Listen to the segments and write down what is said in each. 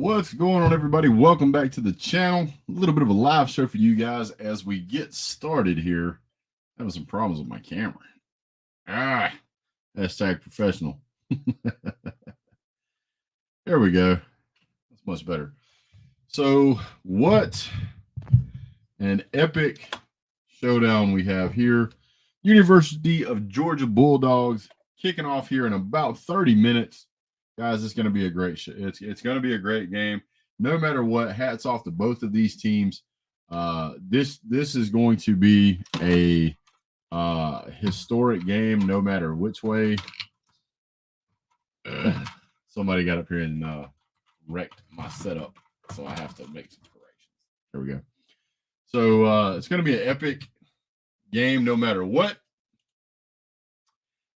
What's going on, everybody? Welcome back to the channel. A little bit of a live show for you guys as we get started here. Having some problems with my camera. Hashtag professional. There we go. That's much better. So what an epic showdown we have here. University of Georgia Bulldogs kicking off here in about 30 minutes. Guys, it's going to be a great show. It's going to be a great game. No matter what, hats off to both of these teams. This is going to be a historic game, no matter which way. Somebody got up here and wrecked my setup, so I have to make some corrections. There we go. So it's going to be an epic game, no matter what.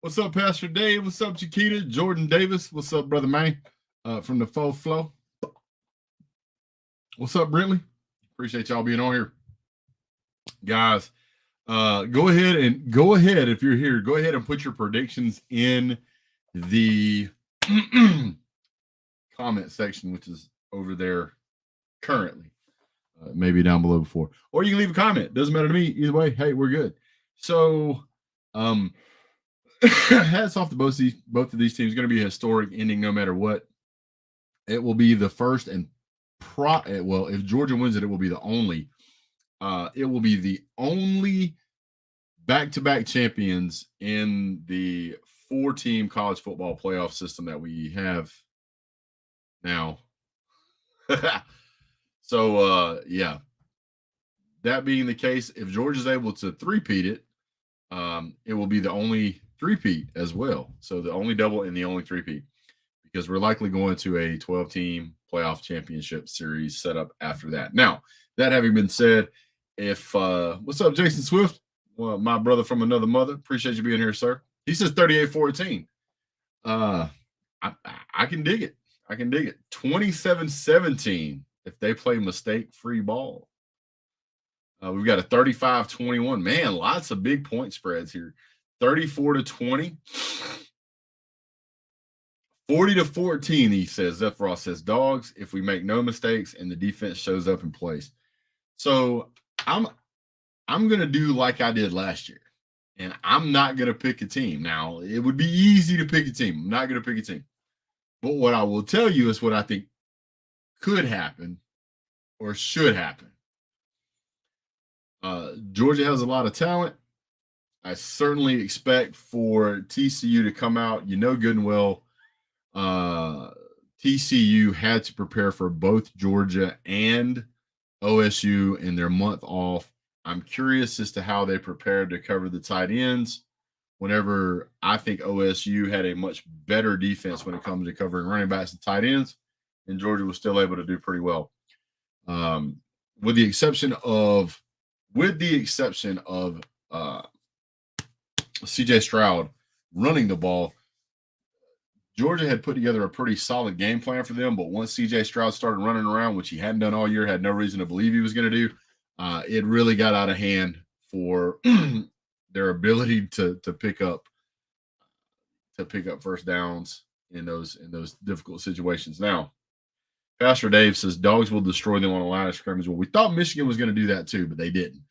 What's up, Pastor Dave? What's up, Chiquita? Jordan Davis. What's up, Brother Man? From the Faux Flow. What's up, Brentley? Appreciate y'all being on here. Guys, go ahead if you're here, go ahead and put your predictions in the comment section, which is over there currently. Maybe down below before. Or you can leave a comment. Doesn't matter to me. Either way, hey, we're good. So, hats off to both of these teams. Going to be a historic ending no matter what. It will be the first and well, if Georgia wins it, it will be the only back-to-back champions in the 4-team college football playoff system that we have now. So yeah. That being the case, if Georgia's able to three-peat it, it will be the only three-peat as well. So the only double and the only three-peat, because we're likely going to a 12-team playoff championship series set up after that. Now, that having been said, if what's up, Jason Swift? Well, my brother from another mother. Appreciate you being here, sir. He says 38-14. I can dig it. I can dig it. 27-17 if they play mistake-free ball. We've got a 35-21. Man, lots of big point spreads here. 34-20. 40-14, he says. Zephyros says, Dogs, if we make no mistakes and the defense shows up in place. So I'm going to do like I did last year, and I'm not going to pick a team. Now, it would be easy to pick a team. I'm not going to pick a team. But what I will tell you is what I think could happen or should happen. Georgia has a lot of talent. I certainly expect for TCU to come out. You know good and well, TCU had to prepare for both Georgia and OSU in their month off. I'm curious as to how they prepared to cover the tight ends whenever I think OSU had a much better defense when it comes to covering running backs and tight ends, and Georgia was still able to do pretty well. With the exception of CJ Stroud running the ball, Georgia had put together a pretty solid game plan for them, but once CJ Stroud started running around, which he hadn't done all year, had no reason to believe he was going to do, it really got out of hand for their ability to pick up first downs in those difficult situations. Now, Pastor Dave says Dogs will destroy them on a line of scrimmage. Well, we thought Michigan was going to do that too, but they didn't.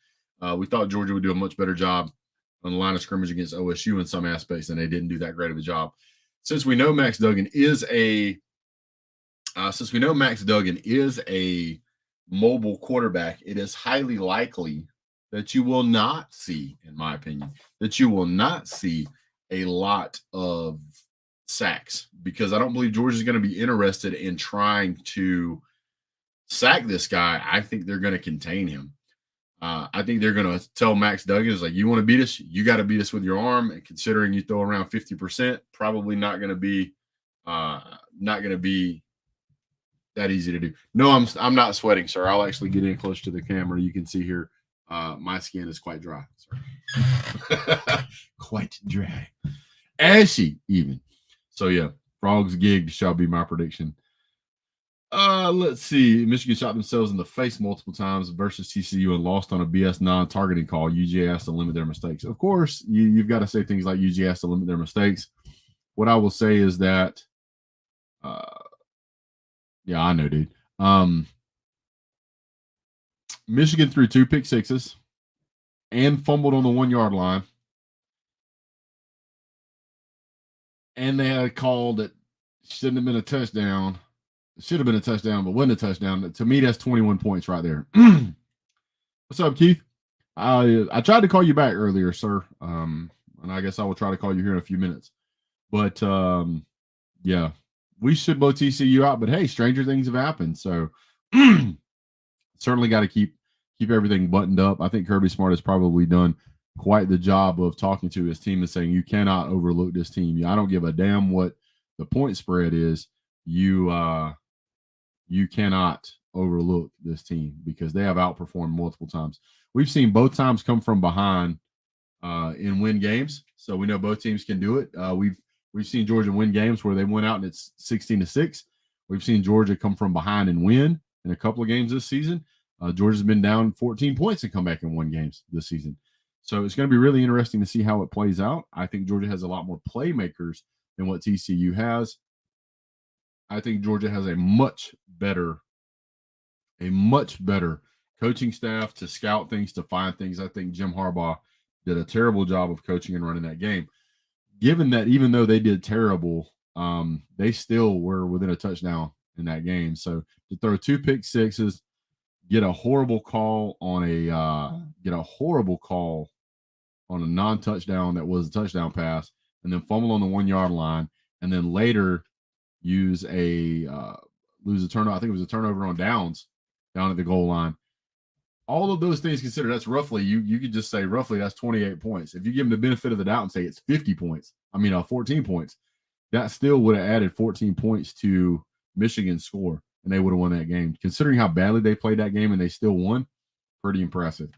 We thought Georgia would do a much better job on the line of scrimmage against OSU in some aspects, and they didn't do that great of a job. Since we know Max Duggan is a mobile quarterback, it is highly likely that you will not see, in my opinion, a lot of sacks, because I don't believe Georgia's going to be interested in trying to sack this guy. I think they're going to contain him. I think they're going to tell Max Duggan, is like, you want to beat us? You got to beat us with your arm. And considering you throw around 50%, probably not going to be that easy to do. No, I'm not sweating, sir. I'll actually get in close to the camera. You can see here, my skin is quite dry, sir. Quite dry, ashy even. So yeah, Frogs gigged shall be my prediction. Let's see. Michigan shot themselves in the face multiple times versus TCU and lost on a BS non-targeting call. UGA has to limit their mistakes. Of course, you've got to say things like UGA has to limit their mistakes. What I will say is that Yeah, I know, dude. Michigan threw 2 pick sixes and fumbled on the 1-yard line. And they had a call that shouldn't have been a touchdown. It should have been a touchdown, but wasn't a touchdown. To me, that's 21 points right there. What's up, Keith? I tried to call you back earlier, sir. And I guess I will try to call you here in a few minutes. But yeah, we should blow TCU out. But hey, stranger things have happened. So certainly got to keep everything buttoned up. I think Kirby Smart has probably done quite the job of talking to his team and saying, you cannot overlook this team. I don't give a damn what the point spread is. You cannot overlook this team because they have outperformed multiple times. We've seen both times come from behind and win games, so we know both teams can do it. We've seen Georgia win games where they went out and it's 16-6. We've seen Georgia come from behind and win in a couple of games this season. Georgia's been down 14 points and come back and win games this season. So it's going to be really interesting to see how it plays out. I think Georgia has a lot more playmakers than what TCU has. I think Georgia has a much better coaching staff to scout things, to find things. I think Jim Harbaugh did a terrible job of coaching and running that game. Given that even though they did terrible, they still were within a touchdown in that game. So to throw 2 pick sixes, get a horrible call on a non-touchdown that was a touchdown pass, and then fumble on the 1-yard line, and then later use lose a turnover. I think it was a turnover on downs down at the goal line. All of those things considered, that's roughly, you could just say roughly that's 28 points. If you give them the benefit of the doubt and say it's 14 points, that still would have added 14 points to Michigan's score, and they would have won that game. Considering how badly they played that game and they still won, pretty impressive.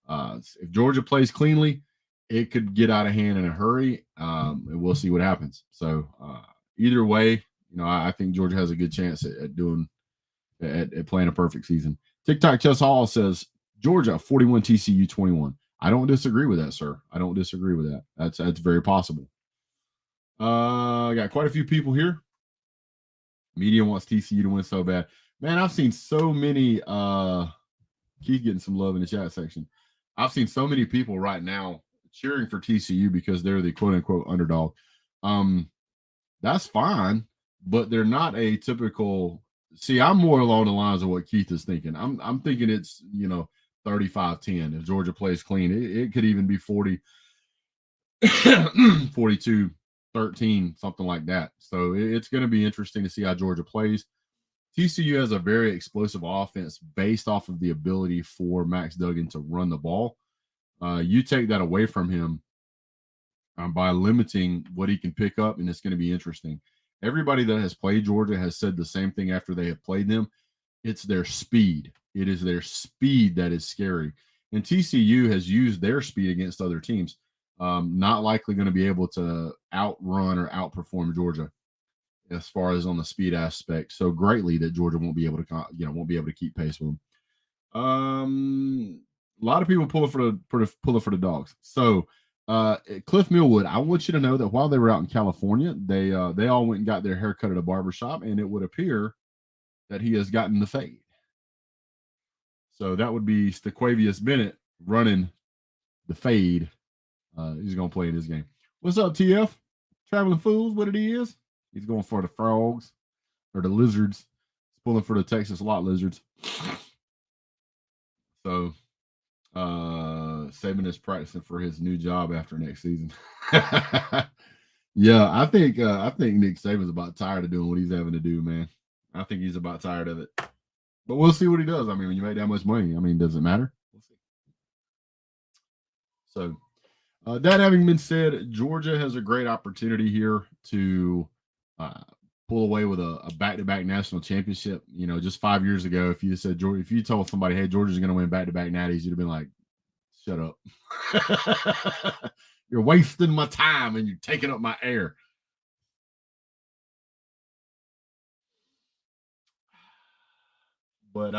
If Georgia plays cleanly, it could get out of hand in a hurry, and we'll see what happens. So either way, I think Georgia has a good chance at playing a perfect season. TikTok Chess Hall says Georgia 41, TCU 21. I don't disagree with that, sir. I don't disagree with that. That's very possible. I got quite a few people here. Media wants TCU to win so bad. Man, I've seen so many. Keith getting some love in the chat section. I've seen so many people right now cheering for TCU because they're the quote unquote underdog. That's fine, but they're not a typical. See, I'm more along the lines of what Keith is thinking. I'm thinking it's 35-10. If Georgia plays clean, it could even be 40, 42-13, something like that. So it's going to be interesting to see how Georgia plays. TCU has a very explosive offense based off of the ability for Max Duggan to run the ball. You take that away from him by limiting what he can pick up, and it's going to be interesting. Everybody that has played Georgia has said the same thing after they have played them. It's their speed. It is their speed that is scary. And TCU has used their speed against other teams. Not likely going to be able to outrun or outperform Georgia as far as on the speed aspect so greatly that Georgia won't be able to keep pace with them. A lot of people pulling for the dogs. So Cliff Millwood, I want you to know that while they were out in California, they all went and got their hair cut at a barbershop, and it would appear that he has gotten the fade. So that would be Staquavius Bennett running the fade. He's going to play in this game. What's up, TF? Traveling Fools, what it is? He's going for the frogs or the lizards. He's pulling for the Texas lot lizards. So Saban is practicing for his new job after next season. Yeah, I think Nick Saban's about tired of doing what he's having to do, man. I think he's about tired of it. But we'll see what he does. I mean, when you make that much money, does it matter? We'll see. So that having been said, Georgia has a great opportunity here to pull away with a back-to-back national championship. Just 5 years ago, if you told somebody, hey, Georgia's going to win back-to-back natties, you'd have been like, shut up. You're wasting my time and you're taking up my air. But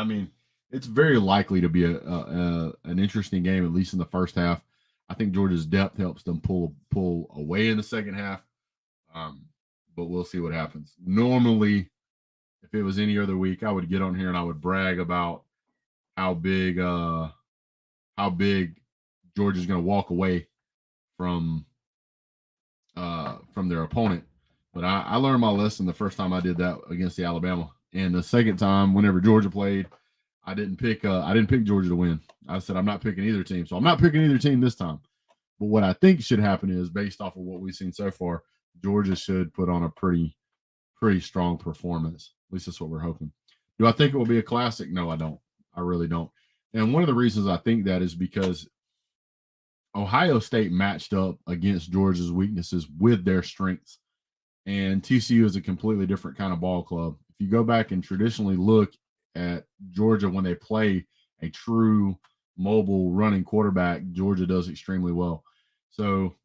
it's very likely to be an interesting game, at least in the first half. I think Georgia's depth helps them pull away in the second half. But we'll see what happens. Normally, if it was any other week, I would get on here and I would brag about how big Georgia's going to walk away from their opponent. But I learned my lesson the first time I did that against the Alabama, and the second time, whenever Georgia played, I didn't pick Georgia to win. I said I'm not picking either team, so I'm not picking either team this time. But what I think should happen is, based off of what we've seen so far, Georgia should put on a pretty strong performance. At least that's what we're hoping. Do I think it will be a classic? No, I don't. I really don't. And one of the reasons I think that is because Ohio State matched up against Georgia's weaknesses with their strengths. And TCU is a completely different kind of ball club. If you go back and traditionally look at Georgia when they play a true mobile running quarterback, Georgia does extremely well. So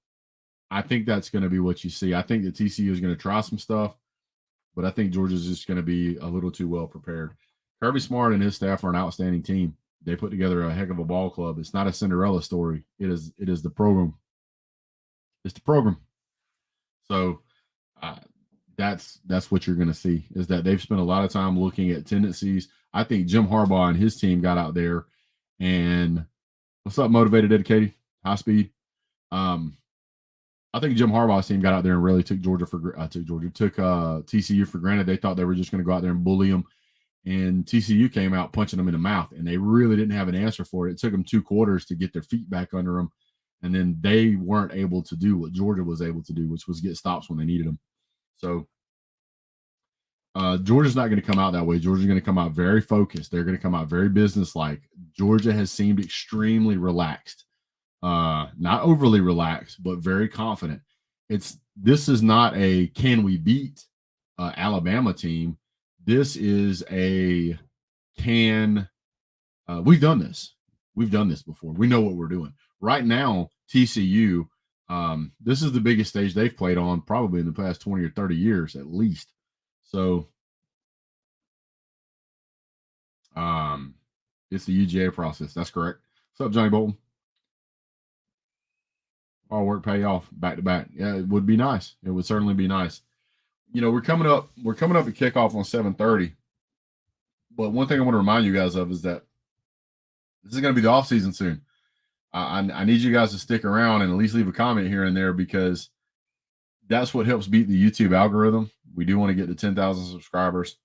I think that's going to be what you see. I think that TCU is going to try some stuff, but I think Georgia's just going to be a little too well prepared. Kirby Smart and his staff are an outstanding team. They put together a heck of a ball club. It's not a Cinderella story. It is the program. It's the program. So that's what you're going to see, is that they've spent a lot of time looking at tendencies. I think Jim Harbaugh and his team got out there and what's up, motivated, dedicated, high speed. I think Jim Harbaugh's team got out there and really took TCU for granted. They thought they were just going to go out there and bully them. And TCU came out punching them in the mouth, and they really didn't have an answer for it. It took them 2 quarters to get their feet back under them, and then they weren't able to do what Georgia was able to do, which was get stops when they needed them. So Georgia's not going to come out that way. Georgia's going to come out very focused. They're going to come out very businesslike. Georgia has seemed extremely relaxed, not overly relaxed, but very confident. This is not a can we beat Alabama team. This is a we've done this. We've done this before. We know what we're doing. Right now, TCU, this is the biggest stage they've played on probably in the past 20 or 30 years at least. So it's the UGA process. That's correct. What's up, Johnny Bolton? All work pay off back to back. Yeah, it would be nice. It would certainly be nice. We're coming up at kickoff on 7:30. But one thing I want to remind you guys of is that this is going to be the off season soon. I need you guys to stick around and at least leave a comment here and there, because that's what helps beat the YouTube algorithm. We do want to get to 10,000 subscribers.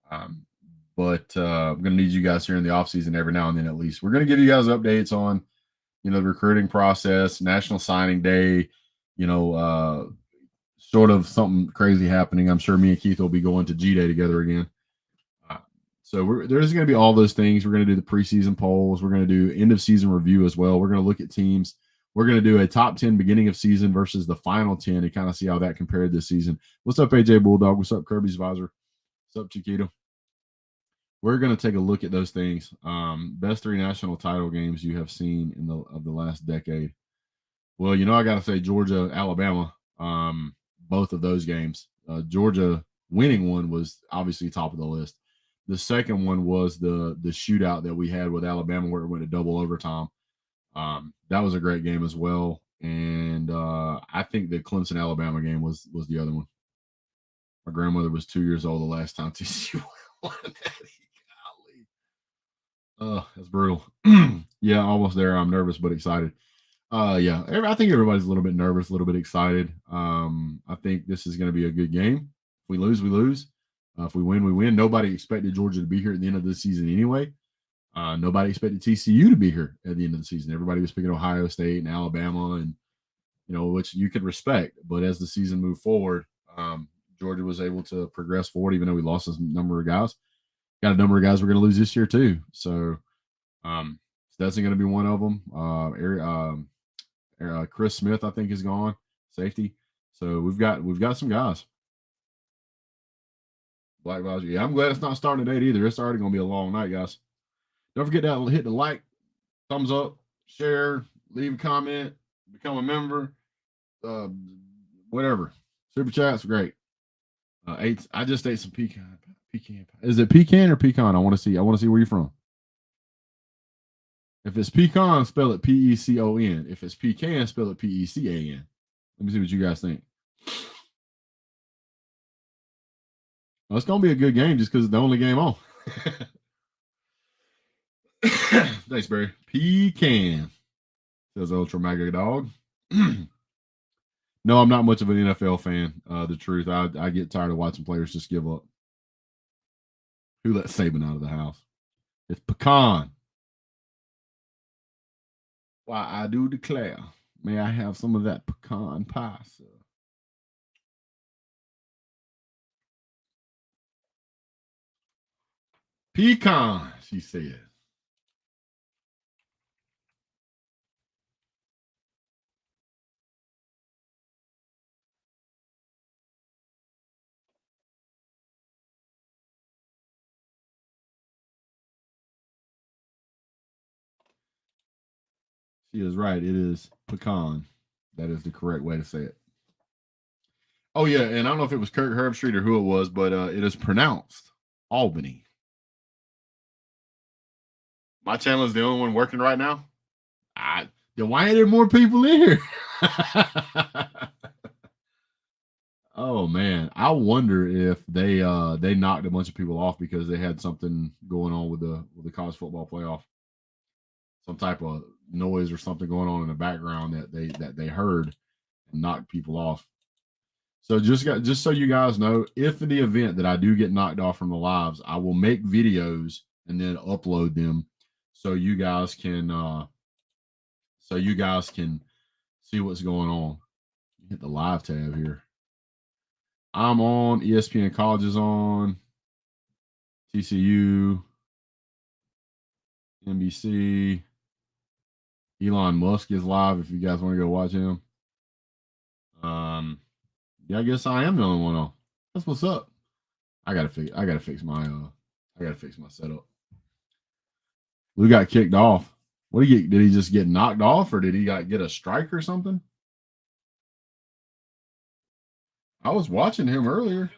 But I'm going to need you guys here in the off season every now and then at least. We're going to give you guys updates on, the recruiting process, National Signing Day, sort of something crazy happening. I'm sure me and Keith will be going to G-Day together again. So there's going to be all those things. We're going to do the preseason polls. We're going to do end of season review as well. We're going to look at teams. We're going to do a top 10 beginning of season versus the final 10 and kind of see how that compared this season. What's up, AJ Bulldog? What's up, Kirby's Visor? What's up, Chiquito? We're going to take a look at those things. Best 3 national title games you have seen of the last decade. Well, I got to say Georgia, Alabama, both of those games. Georgia winning one was obviously top of the list. The second one was the shootout that we had with Alabama where it went to double overtime. That was a great game as well. And I think the Clemson-Alabama game was the other one. My grandmother was 2 years old the last time TCU won that. Golly. That's brutal. Yeah, almost there. I'm nervous but excited. Yeah, I think everybody's a little bit nervous, a little bit excited. I think this is going to be a good game. If we lose, we lose. If we win, we win. Nobody expected Georgia to be here at the end of the season anyway. Nobody expected TCU to be here at the end of the season. Everybody was picking Ohio State and Alabama, and which you could respect. But as the season moved forward, Georgia was able to progress forward, even though we lost a number of guys. Got a number of guys we're going to lose this year too. So Stetson going to be one of them. Chris Smith, I think, is gone, safety. So we've got some guys. Black Visor. Yeah, I'm glad it's not starting at 8 either. It's already going to be a long night, guys. Don't forget to hit the like, thumbs up, share, leave a comment, become a member, whatever. Super chats, great. I just ate some pecan. Is it pecan or pecan? I want to see where you're from. If it's pecan, spell it P-E-C-O-N. If it's pecan, spell it P-E-C-A-N. Let me see what you guys think. Well, it's going to be a good game just because it's the only game on. Thanks, Barry. Pecan, says Ultra Mega Dog. No, I'm not much of an NFL fan. The truth, I get tired of watching players just give up. Who let Saban out of the house? It's Pecan. Why, I do declare, may I have some of that pecan pie, sir? Pecan, she said. She is right. It is pecan. That is the correct way to say it. Oh, yeah. And I don't know if it was Kirk Herbstreit or who it was, but it is pronounced Albany. My channel is the only one working right now. Then why ain't there more people in here? Oh man, I wonder if they knocked a bunch of people off because they had something going on with the college football playoff, some type of noise or something going on in the background that they heard and knocked people off. So just so you guys know, if in the event that I do get knocked off from the lives, I will make videos and then upload them so you guys can see what's going on. Hit the live tab here. I'm on. ESPN College is on. TCU. NBC. Elon Musk is live if you guys want to go watch him. Yeah, I guess I am the only one on. That's what's up. I gotta fix my setup. Lou got kicked off. Did he just get knocked off or did he get a strike or something? I was watching him earlier.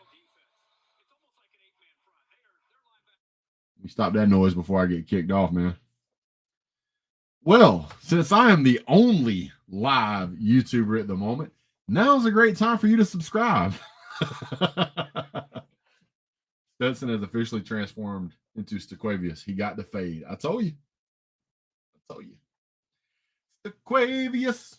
You stop that noise before I get kicked off, man. Well, since I am the only live YouTuber at the moment, now's a great time for you to subscribe. Stetson has officially transformed into Staquavius. He got the fade. I told you. Staquavius.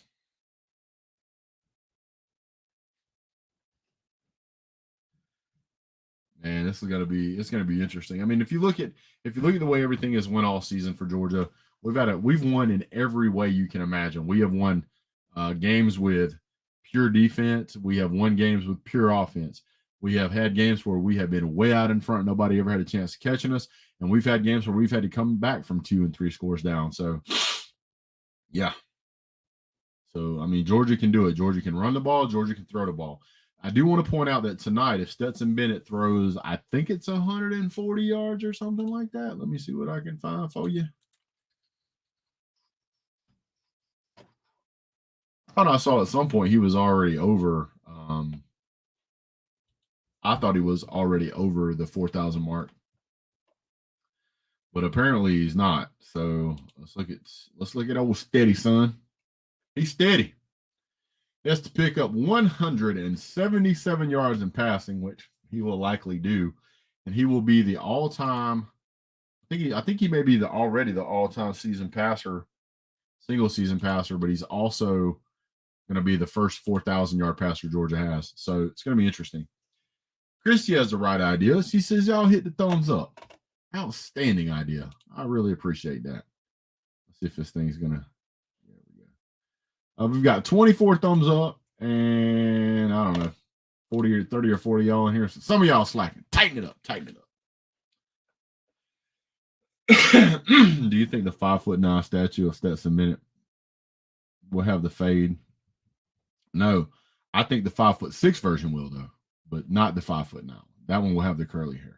Man, it's gonna be interesting. I mean, if you look at the way everything has went all season for Georgia, we've won in every way you can imagine. We have won games with pure defense. We have won games with pure offense. We have had games where we have been way out in front. Nobody ever had a chance of catching us. And we've had games where we've had to come back from 2 and 3 scores down. So, yeah. So, I mean, Georgia can do it. Georgia can run the ball. Georgia can throw the ball. I do want to point out that tonight, if Stetson Bennett throws, I think it's 140 yards or something like that. Let me see what I can find for you. I thought I saw at some point he was already over. I thought he was already over the 4,000 mark, but apparently he's not. So let's look at old Steady, son. He's steady. He has to pick up 177 yards in passing, which he will likely do, and he will be the all-time. I think he may be already the all-time single season passer, but he's also going to be the first 4,000-yard passer Georgia has. So it's going to be interesting. Christy has the right idea. She says, y'all hit the thumbs up. Outstanding idea. I really appreciate that. Let's see if this thing's going to. There we go. We've got 24 thumbs up and I don't know, 40 or 30 or 40 y'all in here. So some of y'all slacking. Tighten it up. Do you think the 5'9" statue of Stetson Bennett will have the fade? No. I think the 5'6" version will, though, but not the 5'9". That one will have the curly hair.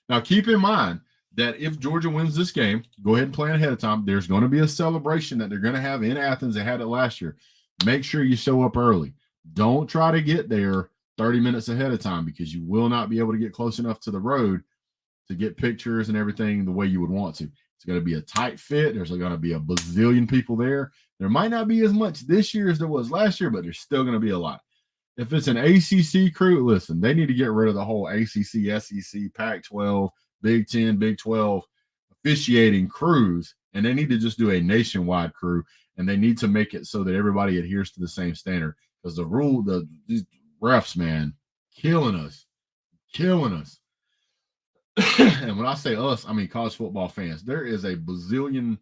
Now, keep in mind that if Georgia wins this game, go ahead and plan ahead of time. There's going to be a celebration that they're going to have in Athens. They had it last year. Make sure you show up early. Don't try to get there 30 minutes ahead of time because you will not be able to get close enough to the road to get pictures and everything the way you would want to. It's going to be a tight fit. There's going to be a bazillion people there. There might not be as much this year as there was last year, but there's still going to be a lot. If it's an ACC crew, listen, they need to get rid of the whole ACC, SEC, Pac-12, Big 10, Big 12 officiating crews, and they need to just do a nationwide crew, and they need to make it so that everybody adheres to the same standard. Because these refs, man, killing us, killing us. And when I say us, I mean college football fans. There is a bazillion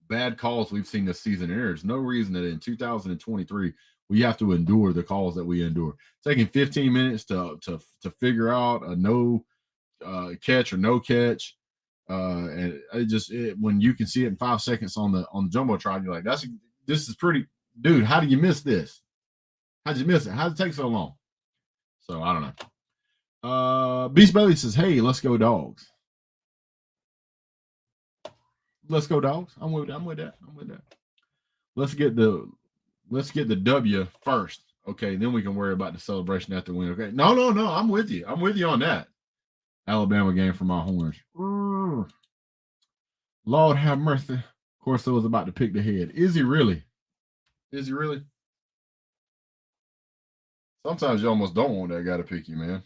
bad calls we've seen this season. There's no reason that in 2023 we have to endure the calls that we endure. Taking 15 minutes to figure out a no catch or no catch, and when you can see it in 5 seconds on the jumbotron, you're like, this is pretty, dude. How do you miss this? How'd you miss it? How'd it take so long? So I don't know. Beast Bailey says, "Hey, let's go dogs. Let's go dogs. I'm with that. I'm with that. Let's get the W first. Okay, then we can worry about the celebration after the win. Okay. No. I'm with you. I'm with you on that. Alabama game for my horns. Lord have mercy. Corso was about to pick the head. Is he really? Is he really? Sometimes you almost don't want that guy to pick you, man.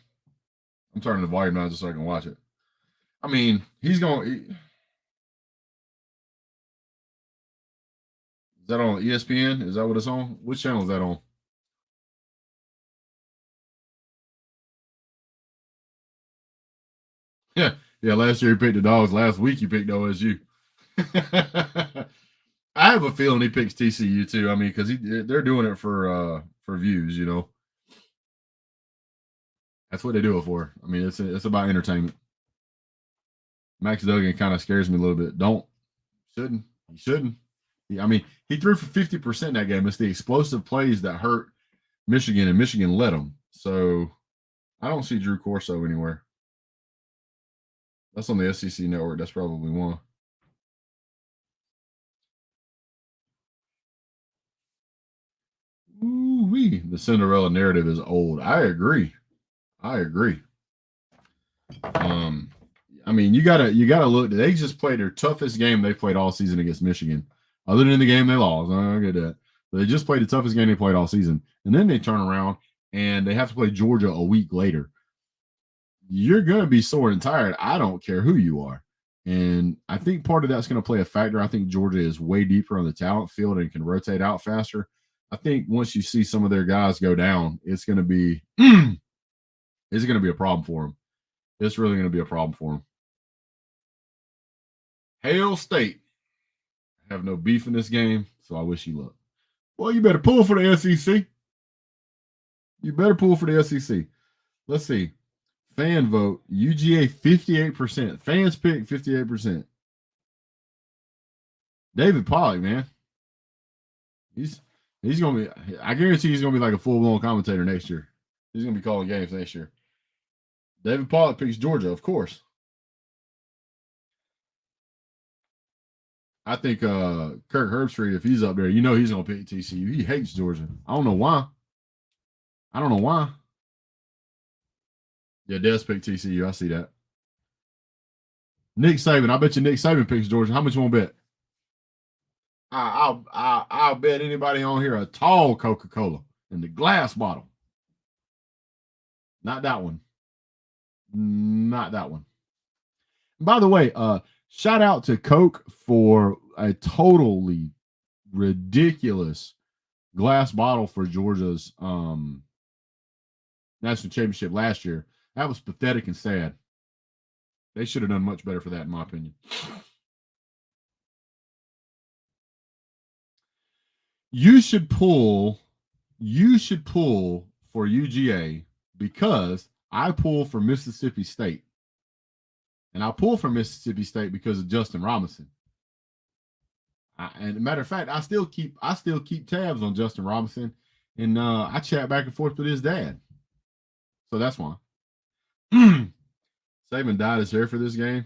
I'm turning the volume down just so I can watch it. I mean, he's going. Is that on ESPN? Is that what it's on? Which channel is that on? Yeah. Last year he picked the dogs. Last week he picked OSU. I have a feeling he picks TCU too. I mean, because they're doing it for views, you know. That's what they do it for. I mean, it's about entertainment. Max Duggan kind of scares me a little bit. He shouldn't. I mean, he threw for 50% that game. It's the explosive plays that hurt Michigan, and Michigan let them. So I don't see Drew Corso anywhere. That's on the SEC network. That's probably one. Ooh-wee. The Cinderella narrative is old. I agree. I mean, you gotta look. They just played their toughest game they played all season against Michigan. Other than the game they lost, I get that. But they just played the toughest game they played all season, and then they turn around and they have to play Georgia a week later. You're gonna be sore and tired. I don't care who you are, and I think part of that's going to play a factor. I think Georgia is way deeper on the talent field and can rotate out faster. I think once you see some of their guys go down, it's going to be a problem for them. It's really going to be a problem for them. Hail State have no beef in this game, so I wish you luck. Well, you better pull for the SEC. You better pull for the SEC. Let's see. Fan vote, UGA 58%. Fans pick 58%. David Pollock, man. He's gonna be, I guarantee he's gonna be like a full-blown commentator next year. He's gonna be calling games next year. David Pollock picks Georgia, of course. I think Kirk Herbstreit, if he's up there, you know he's gonna pick TCU. He hates Georgia. I don't know why. Yeah, Des picked TCU. I see that. Nick Saban. I bet you Nick Saban picks Georgia. How much you want to bet? I'll bet anybody on here a tall Coca-Cola in the glass bottle. Not that one. Not that one. By the way, shout out to Coke for a totally ridiculous glass bottle for Georgia's national championship last year. That was pathetic and sad. They should have done much better for that, in my opinion. You should pull for UGA because I pull for Mississippi State. And I pull for Mississippi State because of Justin Robinson. And matter of fact, I still keep tabs on Justin Robinson, and I chat back and forth with his dad. So that's why. Saban dyed his hair for this game.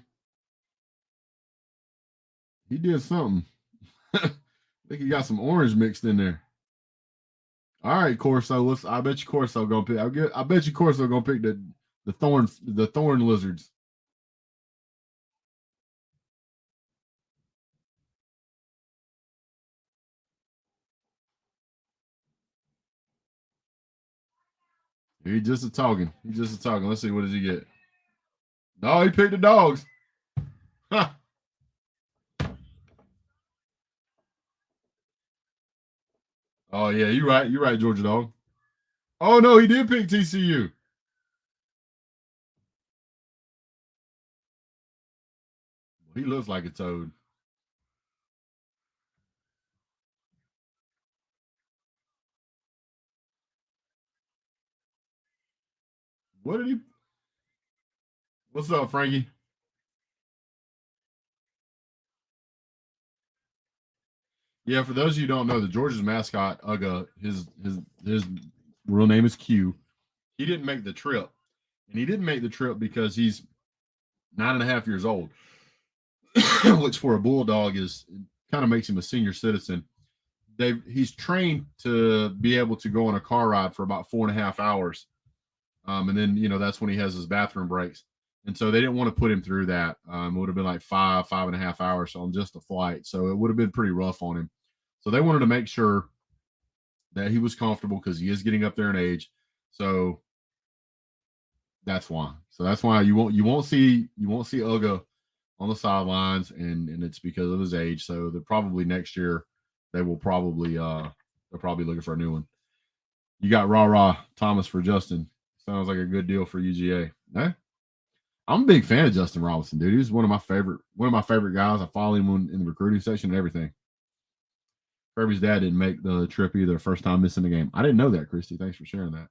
He did something. I think he got some orange mixed in there. All right, Corso. I bet you Corso gonna pick. I bet you Corso gonna pick the thorn lizards. He's just a talking. He's just a talking. Let's see. What does he get? No, he picked the dogs. Huh. Oh, yeah. You're right. You're right, Georgia dog. Oh, no. He did pick TCU. He looks like a toad. What did he? What's up, Frankie? Yeah, for those of you who don't know, the Georgia's mascot, UGA, his real name is Q. He didn't make the trip. And he didn't make the trip because he's 9.5 years old, which for a bulldog is kind of makes him a senior citizen. He's trained to be able to go on a car ride for about 4.5 hours. And then, that's when he has his bathroom breaks. And so they didn't want to put him through that. It would have been like 5.5 hours on just a flight. So it would have been pretty rough on him. So they wanted to make sure that he was comfortable because he is getting up there in age. So that's why. So that's why you won't see Uga on the sidelines, and it's because of his age. So they're probably next year they're probably looking for a new one. You got Rah Thomas for Justin. Sounds like a good deal for UGA. Eh? I'm a big fan of Justin Robinson, dude. He's one of my favorite guys. I follow him in the recruiting section and everything. Kirby's dad didn't make the trip either. First time missing the game. I didn't know that, Christy. Thanks for sharing that.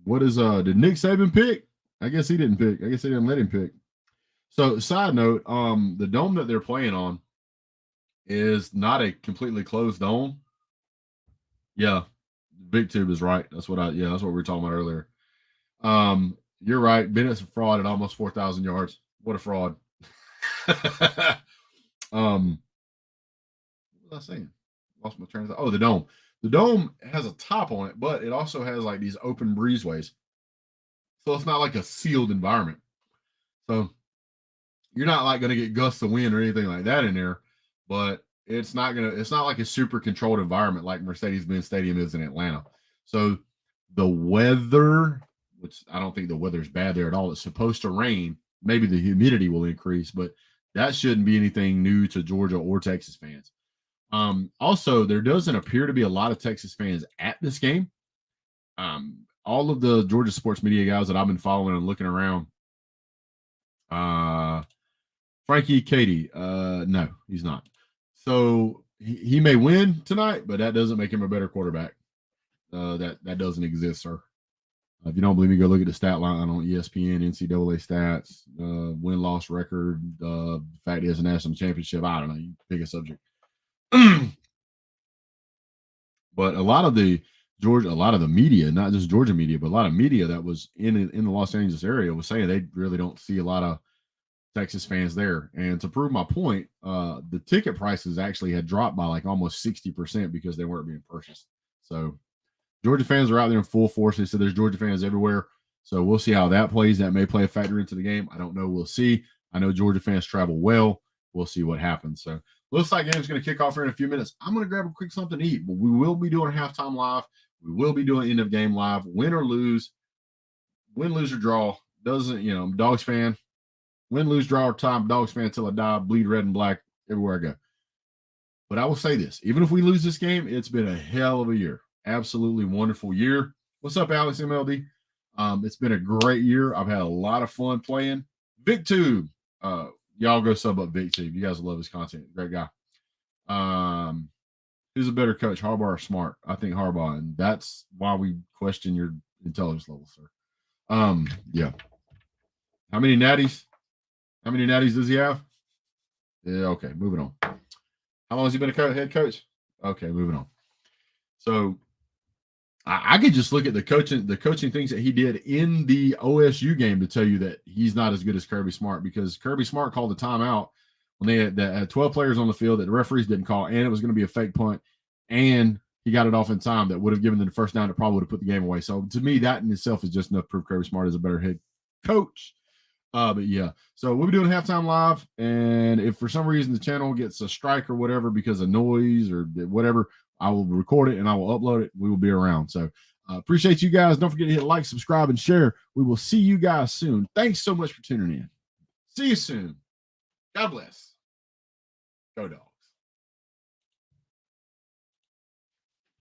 What is did Nick Saban pick? I guess he didn't pick. I guess they didn't let him pick. So, side note, the dome that they're playing on is not a completely closed dome. Yeah, Big Tube is right. That's what we were talking about earlier. You're right. Bennett's a fraud at almost 4,000 yards. What a fraud. What was I saying? Lost my train of thought. Oh, the dome. The dome has a top on it, but it also has like these open breezeways. So it's not like a sealed environment. So you're not like going to get gusts of wind or anything like that in there, but it's not like a super controlled environment like Mercedes-Benz Stadium is in Atlanta. So the weather, which I don't think the weather's bad there at all, it's supposed to rain. Maybe the humidity will increase, but that shouldn't be anything new to Georgia or Texas fans. Also, there doesn't appear to be a lot of Texas fans at this game. All of the Georgia sports media guys that I've been following and looking around, Frankie Katie, no, he's not. So he may win tonight, but that doesn't make him a better quarterback. That doesn't exist, sir. If you don't believe me, go look at the stat line on ESPN, NCAA stats, win-loss record, the fact he has a national championship. I don't know. You pick a subject. But a lot of the media, not just Georgia media, but a lot of media that was in the Los Angeles area was saying they really don't see a lot of Texas fans there. And to prove my point, the ticket prices actually had dropped by like almost 60% because they weren't being purchased. So Georgia fans are out there in full force. They said there's Georgia fans everywhere. So we'll see how that plays. That may play a factor into the game. I don't know. We'll see. I know Georgia fans travel well. We'll see what happens. So looks like game's going to kick off here in a few minutes. I'm going to grab a quick something to eat, but we will be doing halftime live. We will be doing end of game live. Win, lose, or draw. Doesn't, Dogs fan. Win, lose, draw, or tie. Dogs fan until I die. Bleed red and black everywhere I go. But I will say this. Even if we lose this game, it's been a hell of a year. Absolutely wonderful year. What's up, Alex MLD? It's been a great year. I've had a lot of fun playing. VicTube. Y'all go sub up VicTube. You guys love his content. Great guy. Who's a better coach, Harbaugh or Smart? I think Harbaugh, and that's why we question your intelligence level, sir. Yeah. How many natties does he have? Yeah, okay, moving on. How long has he been a head coach? Okay, moving on. So I could just look at the coaching things that he did in the OSU game to tell you that he's not as good as Kirby Smart, because Kirby Smart called the timeout when they had 12 players on the field that the referees didn't call, and it was going to be a fake punt, and he got it off in time that would have given them the first down that probably would have put the game away. So to me, that in itself is just enough proof Kirby Smart is a better head coach. But yeah, so we'll be doing halftime live, and if for some reason the channel gets a strike or whatever because of noise or whatever, I will record it and I will upload it. We will be around. So appreciate you guys. Don't forget to hit like, subscribe, and share. We will see you guys soon. Thanks so much for tuning in. See you soon. God bless. Go Dogs.